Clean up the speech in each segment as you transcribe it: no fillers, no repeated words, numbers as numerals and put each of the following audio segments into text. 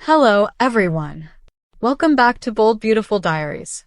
Hello, everyone. Welcome back to Bold Beautiful Diaries.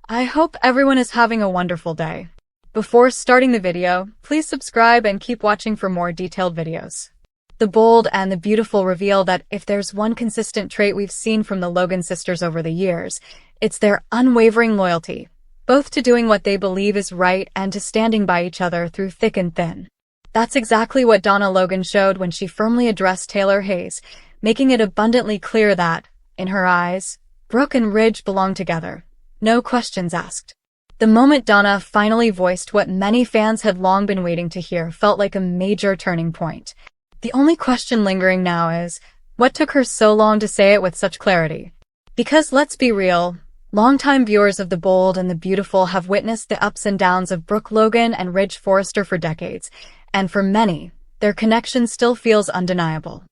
I hope everyone is having a wonderful day. Before starting the video, please subscribe and keep watching for more detailed videos. The Bold and the Beautiful reveal that if there's one consistent trait we've seen from the Logan sisters over the years, it's their unwavering loyalty, both to doing what they believe is right and to standing by each other through thick and thin. That's exactly what Donna Logan showed when she firmly addressed Taylor Hayes, making it abundantly clear that, in her eyes, Brooke and Ridge belong together. No questions asked. The moment Donna finally voiced what many fans had long been waiting to hear felt like a major turning point. The only question lingering now is, what took her so long to say it with such clarity? Because let's be real, longtime viewers of The Bold and the Beautiful have witnessed the ups and downs of Brooke Logan and Ridge Forrester for decades, and for many, their connection still feels undeniable.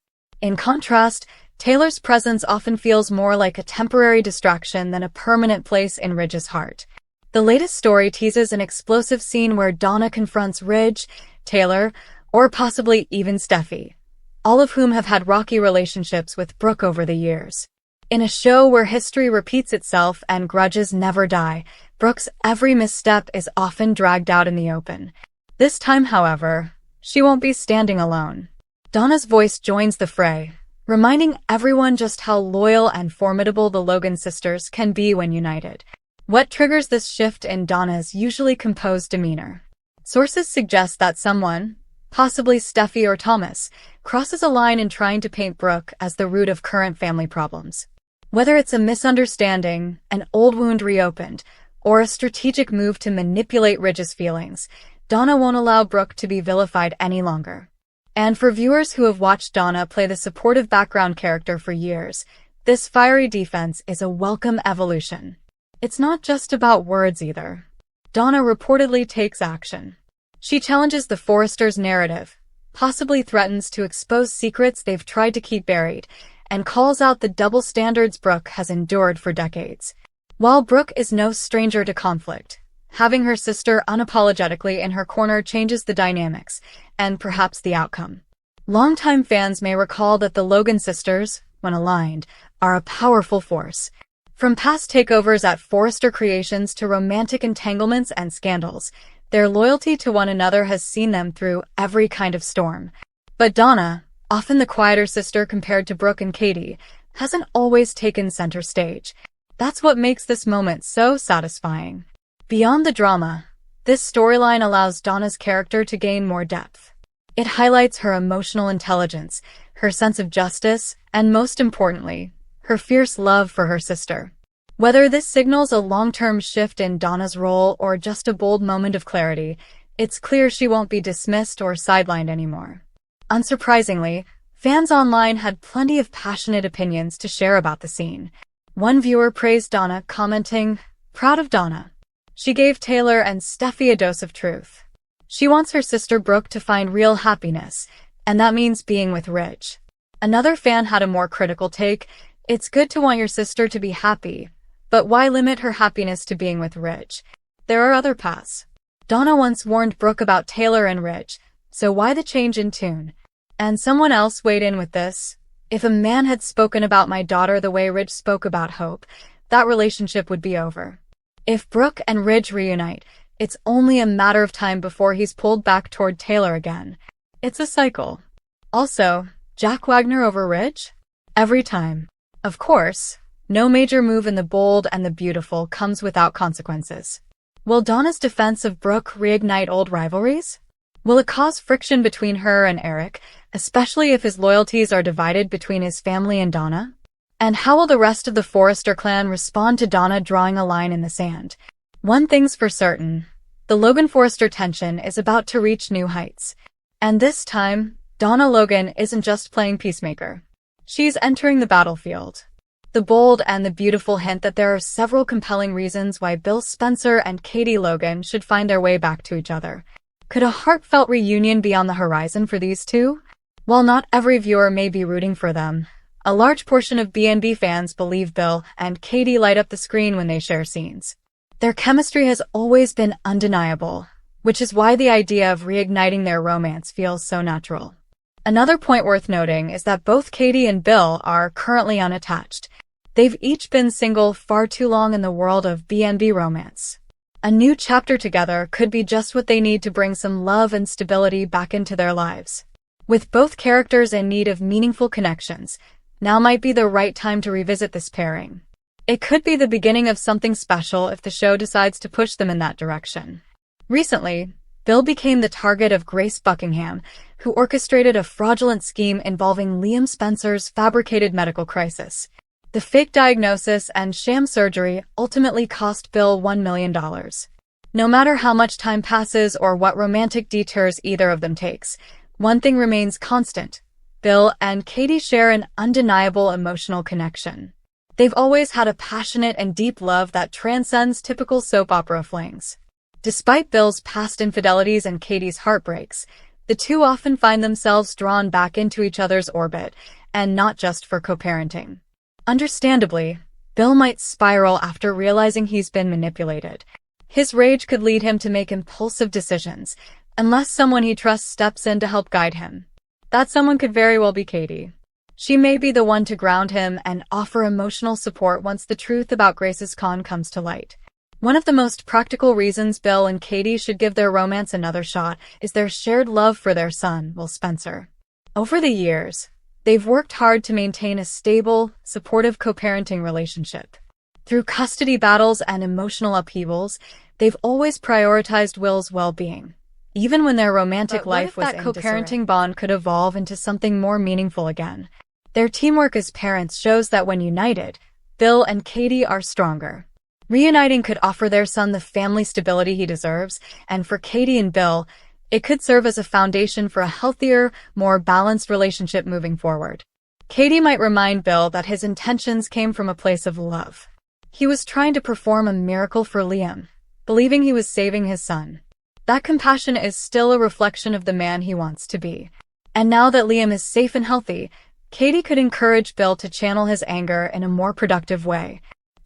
In contrast, Taylor's presence often feels more like a temporary distraction than a permanent place in Ridge's heart. The latest story teases an explosive scene where Donna confronts Ridge, Taylor, or possibly even Steffi, all of whom have had rocky relationships with Brooke over the years. In a show where history repeats itself and grudges never die, Brooke's every misstep is often dragged out in the open. This time, however, she won't be standing alone. Donna's voice joins the fray, reminding everyone just how loyal and formidable the Logan sisters can be when united. What triggers this shift in Donna's usually composed demeanor? Sources suggest that someone, possibly Steffi or Thomas, crosses a line in trying to paint Brooke as the root of current family problems. Whether it's a misunderstanding, an old wound reopened, or a strategic move to manipulate Ridge's feelings, Donna won't allow Brooke to be vilified any longer. And for viewers who have watched Donna play the supportive background character for years, this fiery defense is a welcome evolution. It's not just about words either. Donna reportedly takes action. She challenges the Forresters' narrative, possibly threatens to expose secrets they've tried to keep buried, and calls out the double standards Brooke has endured for decades. While Brooke is no stranger to conflict, having her sister unapologetically in her corner changes the dynamics, and perhaps the outcome. Longtime fans may recall that the Logan sisters, when aligned, are a powerful force. From past takeovers at Forrester Creations to romantic entanglements and scandals, their loyalty to one another has seen them through every kind of storm. But Donna, often the quieter sister compared to Brooke and Katie, hasn't always taken center stage. That's what makes this moment so satisfying. Beyond the drama, this storyline allows Donna's character to gain more depth. It highlights her emotional intelligence, her sense of justice, and most importantly, her fierce love for her sister. Whether this signals a long-term shift in Donna's role or just a bold moment of clarity, it's clear she won't be dismissed or sidelined anymore. Unsurprisingly, fans online had plenty of passionate opinions to share about the scene. One viewer praised Donna, commenting, "Proud of Donna. She gave Taylor and Steffi a dose of truth. She wants her sister Brooke to find real happiness, and that means being with Ridge." Another fan had a more critical take, "It's good to want your sister to be happy, but why limit her happiness to being with Ridge? There are other paths. Donna once warned Brooke about Taylor and Ridge, so why the change in tune?" And someone else weighed in with this, "If a man had spoken about my daughter the way Ridge spoke about Hope, that relationship would be over. If Brooke and Ridge reunite, it's only a matter of time before he's pulled back toward Taylor again. It's a cycle." Also, Jack Wagner over Ridge? Every time. Of course, no major move in The Bold and the Beautiful comes without consequences. Will Donna's defense of Brooke reignite old rivalries? Will it cause friction between her and Eric, especially if his loyalties are divided between his family and Donna? And how will the rest of the Forrester clan respond to Donna drawing a line in the sand? One thing's for certain, the Logan Forrester tension is about to reach new heights. And this time, Donna Logan isn't just playing peacemaker. She's entering the battlefield. The Bold and the Beautiful hint that there are several compelling reasons why Bill Spencer and Katie Logan should find their way back to each other. Could a heartfelt reunion be on the horizon for these two? While not every viewer may be rooting for them, a large portion of B&B fans believe Bill and Katie light up the screen when they share scenes. Their chemistry has always been undeniable, which is why the idea of reigniting their romance feels so natural. Another point worth noting is that both Katie and Bill are currently unattached. They've each been single far too long in the world of B&B romance. A new chapter together could be just what they need to bring some love and stability back into their lives. With both characters in need of meaningful connections, now might be the right time to revisit this pairing. It could be the beginning of something special if the show decides to push them in that direction. Recently, Bill became the target of Grace Buckingham, who orchestrated a fraudulent scheme involving Liam Spencer's fabricated medical crisis. The fake diagnosis and sham surgery ultimately cost Bill $1 million. No matter how much time passes or what romantic detours either of them takes, one thing remains constant. Bill and Katie share an undeniable emotional connection. They've always had a passionate and deep love that transcends typical soap opera flings. Despite Bill's past infidelities and Katie's heartbreaks, the two often find themselves drawn back into each other's orbit, and not just for co-parenting. Understandably, Bill might spiral after realizing he's been manipulated. His rage could lead him to make impulsive decisions, unless someone he trusts steps in to help guide him. That someone could very well be Katie. She may be the one to ground him and offer emotional support once the truth about Grace's con comes to light. One of the most practical reasons Bill and Katie should give their romance another shot is their shared love for their son, Will Spencer. Over the years, they've worked hard to maintain a stable, supportive co-parenting relationship. Through custody battles and emotional upheavals, they've always prioritized Will's well-being. Even when their romantic life was in disarray, that co-parenting bond could evolve into something more meaningful again. Their teamwork as parents shows that when united, Bill and Katie are stronger. Reuniting could offer their son the family stability he deserves, and for Katie and Bill, it could serve as a foundation for a healthier, more balanced relationship moving forward. Katie might remind Bill that his intentions came from a place of love. He was trying to perform a miracle for Liam, believing he was saving his son. That compassion is still a reflection of the man he wants to be. And now that Liam is safe and healthy, Katie could encourage Bill to channel his anger in a more productive way.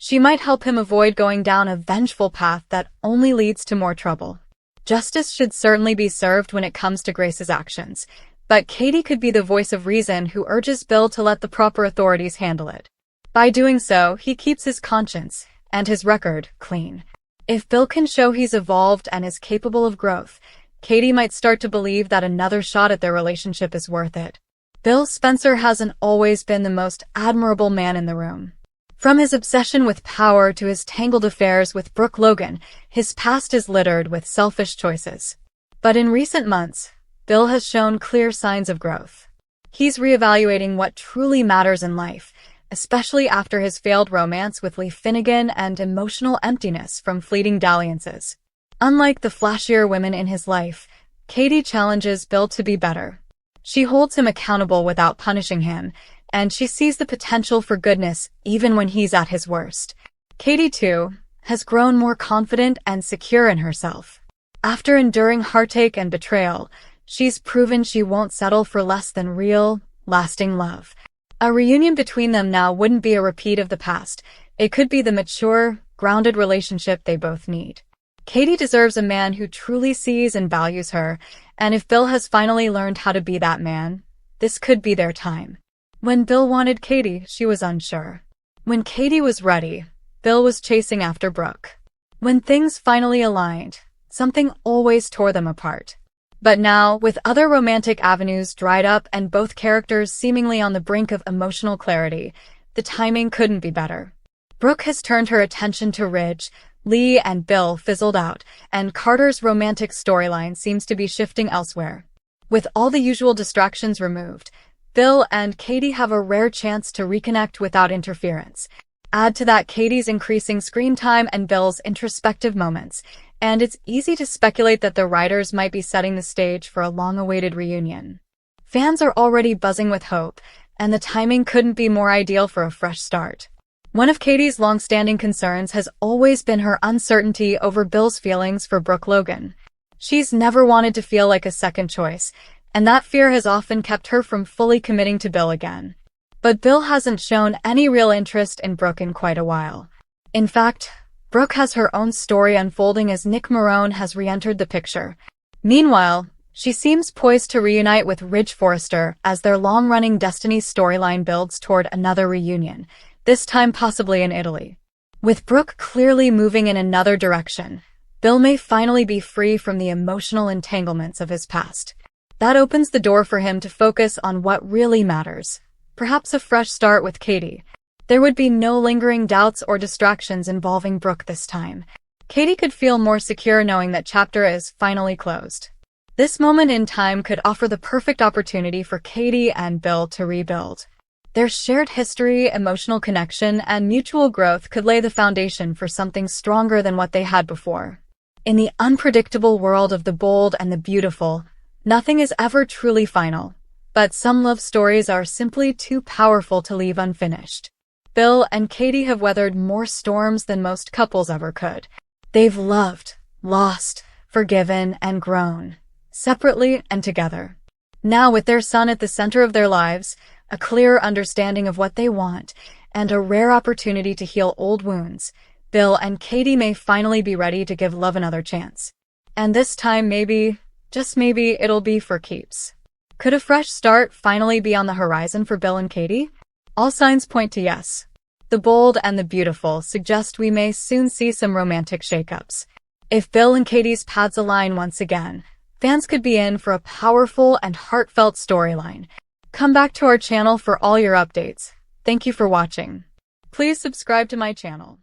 She might help him avoid going down a vengeful path that only leads to more trouble. Justice should certainly be served when it comes to Grace's actions, but Katie could be the voice of reason who urges Bill to let the proper authorities handle it. By doing so, he keeps his conscience and his record clean. If Bill can show he's evolved and is capable of growth, Katie might start to believe that another shot at their relationship is worth it. Bill Spencer hasn't always been the most admirable man in the room. From his obsession with power to his tangled affairs with Brooke Logan, his past is littered with selfish choices. But in recent months, Bill has shown clear signs of growth. He's reevaluating what truly matters in life, especially after his failed romance with Lee Finnegan and emotional emptiness from fleeting dalliances. Unlike the flashier women in his life, Katie challenges Bill to be better. She holds him accountable without punishing him, and she sees the potential for goodness even when he's at his worst. Katie, too, has grown more confident and secure in herself. After enduring heartache and betrayal, she's proven she won't settle for less than real, lasting love. A reunion between them now wouldn't be a repeat of the past. It could be the mature, grounded relationship they both need. Katie deserves a man who truly sees and values her, and if Bill has finally learned how to be that man, this could be their time. When Bill wanted Katie, she was unsure. When Katie was ready, Bill was chasing after Brooke. When things finally aligned, something always tore them apart. But now, with other romantic avenues dried up and both characters seemingly on the brink of emotional clarity, the timing couldn't be better. Brooke has turned her attention to Ridge, Lee and Bill fizzled out, and Carter's romantic storyline seems to be shifting elsewhere. With all the usual distractions removed, Bill and Katie have a rare chance to reconnect without interference. Add to that Katie's increasing screen time and Bill's introspective moments, and it's easy to speculate that the writers might be setting the stage for a long-awaited reunion. Fans are already buzzing with hope, and the timing couldn't be more ideal for a fresh start. One of Katie's long-standing concerns has always been her uncertainty over Bill's feelings for Brooke Logan. She's never wanted to feel like a second choice, and that fear has often kept her from fully committing to Bill again. But Bill hasn't shown any real interest in Brooke in quite a while. In fact, Brooke has her own story unfolding as Nick Marone has re-entered the picture. Meanwhile, She seems poised to reunite with Ridge Forrester as their long-running Destiny storyline builds toward another reunion, this time possibly in Italy. With Brooke clearly moving in another direction, Bill may finally be free from the emotional entanglements of his past. That opens the door for him to focus on what really matters. Perhaps a fresh start with Katie. There would be no lingering doubts or distractions involving Brooke this time. Katie could feel more secure knowing that chapter is finally closed. This moment in time could offer the perfect opportunity for Katie and Bill to rebuild. Their shared history, emotional connection, and mutual growth could lay the foundation for something stronger than what they had before. In the unpredictable world of the bold and the beautiful, nothing is ever truly final, but some love stories are simply too powerful to leave unfinished. Bill and Katie have weathered more storms than most couples ever could. They've loved, lost, forgiven, and grown, separately and together. Now, with their son at the center of their lives, a clear understanding of what they want, and a rare opportunity to heal old wounds, Bill and Katie may finally be ready to give love another chance. And this time maybe, just maybe, it'll be for keeps. Could a fresh start finally be on the horizon for Bill and Katie? All signs point to yes. The bold and the beautiful suggest we may soon see some romantic shakeups. If Bill and Katie's paths align once again, fans could be in for a powerful and heartfelt storyline. Come back to our channel for all your updates. Thank you for watching. Please subscribe to my channel.